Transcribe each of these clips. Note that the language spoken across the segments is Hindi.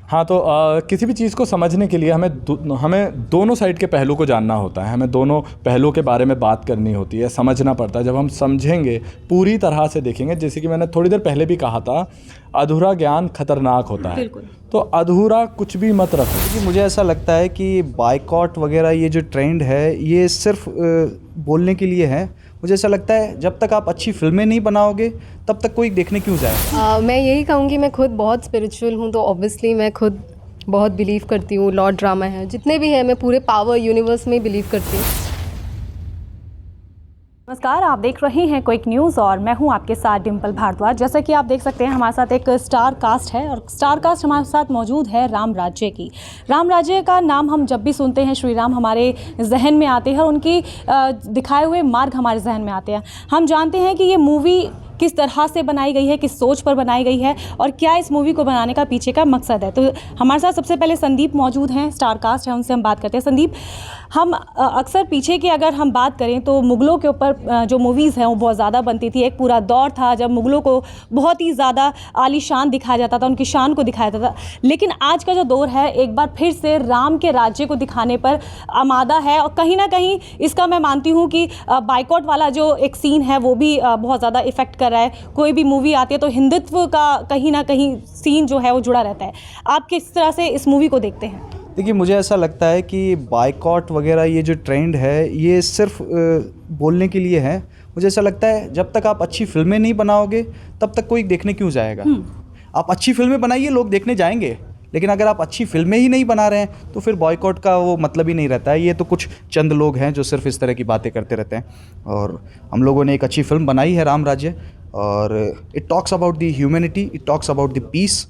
हाँ, तो किसी भी चीज़ को समझने के लिए हमें दोनों साइड के पहलू को जानना होता है, हमें दोनों पहलुओं के बारे में बात करनी होती है, समझना पड़ता है। जब हम समझेंगे, पूरी तरह से देखेंगे, जैसे कि मैंने थोड़ी देर पहले भी कहा था, अधूरा ज्ञान खतरनाक होता है। तो अधूरा कुछ भी मत रखो। क्योंकि मुझे ऐसा लगता है कि बायकॉट वगैरह ये जो ट्रेंड है ये सिर्फ बोलने के लिए है। मुझे ऐसा लगता है जब तक आप अच्छी फिल्में नहीं बनाओगे तब तक कोई देखने क्यों जाए। मैं यही कहूँगी, मैं खुद बहुत स्पिरिचुअल हूँ, तो ऑब्वियसली मैं खुद बहुत बिलीव करती हूँ। लॉर्ड ड्रामा है, जितने भी हैं, मैं पूरे पावर यूनिवर्स में बिलीव करती हूँ। नमस्कार, आप देख रहे हैं क्विक न्यूज़ और मैं हूं आपके साथ डिम्पल भारद्वाज। जैसा कि आप देख सकते हैं हमारे साथ एक स्टार कास्ट है और स्टार कास्ट हमारे साथ मौजूद है राम राज्य की। राम राज्य का नाम हम जब भी सुनते हैं श्री राम हमारे जहन में आते हैं और उनकी दिखाए हुए मार्ग हमारे जहन में आते हैं। हम जानते हैं कि ये मूवी किस तरह से बनाई गई है, किस सोच पर बनाई गई है और क्या इस मूवी को बनाने का पीछे का मकसद है। तो हमारे साथ सबसे पहले संदीप मौजूद हैं, स्टार कास्ट है, उनसे हम बात करते हैं। संदीप, हम अक्सर पीछे की अगर हम बात करें तो मुग़लों के ऊपर जो मूवीज़ हैं वो बहुत ज़्यादा बनती थी। एक पूरा दौर था जब मुग़लों को बहुत ही ज़्यादा आलीशान दिखाया जाता था, उनकी शान को दिखाया जाता था। लेकिन आज का जो दौर है एक बार फिर से राम के राज्य को दिखाने पर आमादा है और कहीं ना कहीं इसका मैं मानती हूँ कि बाइकॉट वाला जो एक सीन है वो भी बहुत ज़्यादा इफ़ेक्ट कर रहा है। कोई भी मूवी आती है तो हिंदुत्व का कहीं ना कहीं सीन जो है वो जुड़ा रहता है। आप किस तरह से इस मूवी को देखते हैं? देखिए, मुझे ऐसा लगता है कि बायकॉट वगैरह ये जो ट्रेंड है ये सिर्फ बोलने के लिए है। मुझे ऐसा लगता है जब तक आप अच्छी फिल्में नहीं बनाओगे तब तक कोई देखने क्यों जाएगा। आप अच्छी फिल्में बनाइए, लोग देखने जाएंगे, लेकिन अगर आप अच्छी फिल्में ही नहीं बना रहे हैं तो फिर बॉयकॉट का वो मतलब ही नहीं रहता है। ये तो कुछ चंद लोग हैं जो सिर्फ इस तरह की बातें करते रहते हैं। और हम लोगों ने एक अच्छी फिल्म बनाई है राम राज्य, और it talks about the humanity, it talks about the peace.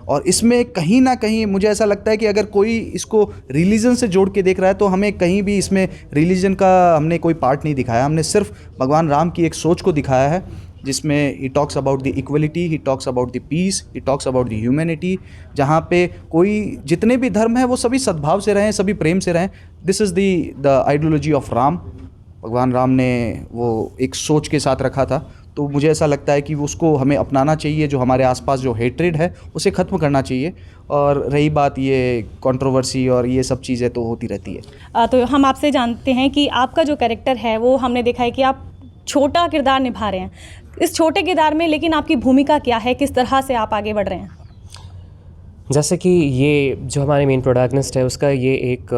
और इसमें कहीं ना कहीं मुझे ऐसा लगता है कि अगर कोई इसको रिलीजन से जोड़ के देख रहा है तो हमें कहीं भी इसमें रिलीजन का हमने कोई पार्ट नहीं दिखाया। हमने सिर्फ भगवान राम की एक सोच को दिखाया है जिसमें he talks about the equality, he talks about the peace, he talks about the humanity, जहाँ पे कोई जितने भी धर्म हैं वो सभी सद्भाव से रहें, सभी प्रेम से रहें। This is the ideology of Ram. भगवान राम ने वो एक सोच के साथ रखा था, तो मुझे ऐसा लगता है कि उसको हमें अपनाना चाहिए। जो हमारे आसपास जो हेट्रेड है उसे ख़त्म करना चाहिए। और रही बात ये कंट्रोवर्सी और ये सब चीज़ें तो होती रहती है। तो हम आपसे जानते हैं कि आपका जो कैरेक्टर है वो हमने देखा है कि आप छोटा किरदार निभा रहे हैं। इस छोटे किरदार में लेकिन आपकी भूमिका क्या है, किस तरह से आप आगे बढ़ रहे हैं? जैसे कि ये जो हमारे मेन प्रोटैगनिस्ट है उसका ये एक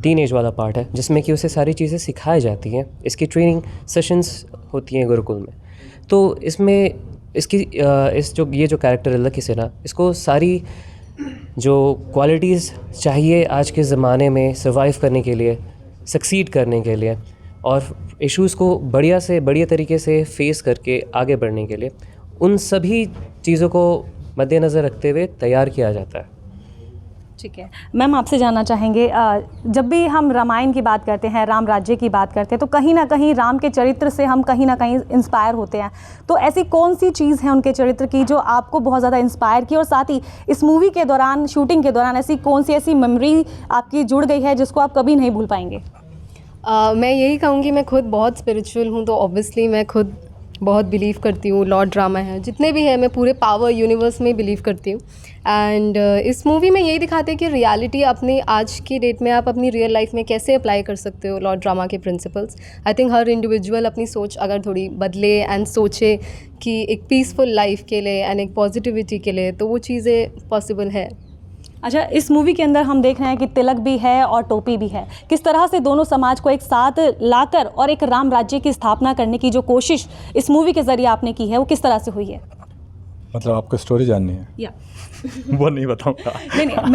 टीनेज वाला पार्ट है जिसमें कि उसे सारी चीज़ें सिखाई जाती हैं। इसकी ट्रेनिंग सेशंस होती हैं गुरुकुल में। तो इसमें इसकी ये जो कैरेक्टर है लकी सिन्हा, इसको सारी जो क्वालिटीज़ चाहिए आज के ज़माने में सर्वाइव करने के लिए, सक्सीड करने के लिए और इश्यूज़ को बढ़िया तरीके से फेस करके आगे बढ़ने के लिए, उन सभी चीज़ों को मद्देनज़र रखते हुए तैयार किया जाता है। ठीक है मैम, आपसे जानना चाहेंगे, जब भी हम रामायण की बात करते हैं, राम राज्य की बात करते हैं, तो कहीं ना कहीं राम के चरित्र से हम कहीं ना कहीं इंस्पायर होते हैं। तो ऐसी कौन सी चीज़ है उनके चरित्र की जो आपको बहुत ज़्यादा इंस्पायर की, और साथ ही इस मूवी के दौरान, शूटिंग के दौरान ऐसी कौन सी ऐसी मेमोरी आपकी जुड़ गई है जिसको आप कभी नहीं भूल पाएंगे? मैं यही कहूँगी, मैं खुद बहुत स्पिरिचुअल हूँ, तो ऑब्वियसली मैं खुद बहुत बिलीव करती हूँ। लॉर्ड ड्रामा है, जितने भी हैं, मैं पूरे पावर यूनिवर्स में बिलीव करती हूँ। एंड इस मूवी में यही दिखाते हैं कि रियलिटी अपनी आज की डेट में आप अपनी रियल लाइफ में कैसे अप्लाई कर सकते हो लॉर्ड ड्रामा के principles. I think her individual अपनी सोच अगर थोड़ी बदले एंड सोचे कि एक पीसफुल लाइफ के लिए एंड एक पॉजिटिविटी के लिए, तो वो चीज़ें पॉसिबल है। अच्छा, इस मूवी के अंदर हम देख रहे हैं कि तिलक भी है और टोपी भी है। किस तरह से दोनों समाज को एक साथ लाकर और एक राम राज्य की स्थापना करने की जो कोशिश इस मूवी के ज़रिए आपने की है वो किस तरह से हुई है? मतलब आपको स्टोरी जाननी है? या वो नहीं बताऊंगा। नहीं,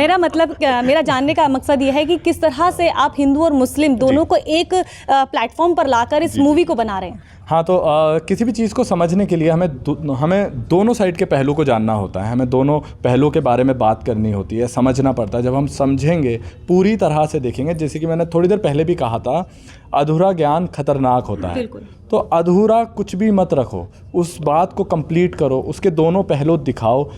मेरा जानने का मकसद ये है कि किस तरह से आप हिंदू और मुस्लिम दोनों को एक प्लेटफॉर्म पर लाकर इस मूवी को बना रहे हैं। हाँ, तो किसी भी चीज़ को समझने के लिए हमें दोनों साइड के पहलू को जानना होता है, हमें दोनों पहलुओं के बारे में बात करनी होती है, समझना पड़ता है। जब हम समझेंगे, पूरी तरह से देखेंगे, जैसे कि मैंने थोड़ी देर पहले भी कहा था, अधूरा ज्ञान खतरनाक होता है। तो अधूरा कुछ भी मत रखो, उस बात को कंप्लीट करो, उसके दोनों पहलू दिखाओ।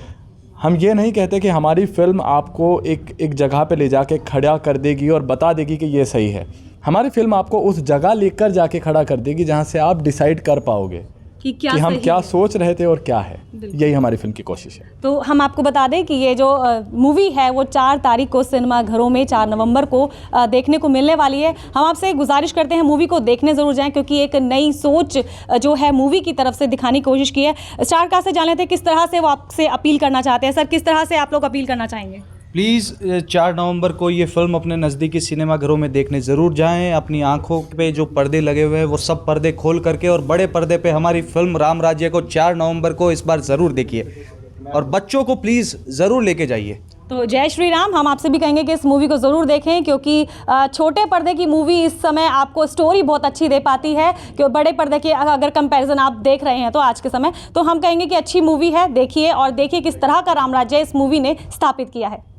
हम ये नहीं कहते कि हमारी फिल्म आपको एक जगह पे ले जाके खड़ा कर देगी और बता देगी कि ये सही है। हमारी फिल्म आपको उस जगह लेकर जाके खड़ा कर देगी जहाँ से आप डिसाइड कर पाओगे कि क्या कि हम सही क्या है। सोच रहे थे और क्या है। यही हमारी फिल्म की कोशिश है। तो हम आपको बता दें कि ये जो मूवी है वो 4 तारीख को सिनेमा घरों में 4 नवंबर को देखने को मिलने वाली है। हम आपसे गुजारिश करते हैं मूवी को देखने ज़रूर जाएं, क्योंकि एक नई सोच जो है मूवी की तरफ से दिखाने की कोशिश की है। स्टार कास्ट से जान लेते हैं किस तरह से वो आपसे अपील करना चाहते हैं। सर, किस तरह से आप लोग अपील करना चाहेंगे? प्लीज़ 4 नवंबर को ये फिल्म अपने नज़दीकी सिनेमा घरों में देखने ज़रूर जाएं। अपनी आंखों पे जो पर्दे लगे हुए हैं वो सब पर्दे खोल करके और बड़े पर्दे पे हमारी फिल्म राम राज्य को 4 नवंबर को इस बार ज़रूर देखिए, और बच्चों को प्लीज़ ज़रूर लेके जाइए। तो जय श्री राम। हम आपसे भी कहेंगे कि इस मूवी को ज़रूर देखें, क्योंकि छोटे पर्दे की मूवी इस समय आपको स्टोरी बहुत अच्छी दे पाती है। कि बड़े पर्दे के अगर कंपैरिजन आप देख रहे हैं तो आज के समय, तो हम कहेंगे कि अच्छी मूवी है, देखिए और देखिए किस तरह का राम राज्य इस मूवी ने स्थापित किया है।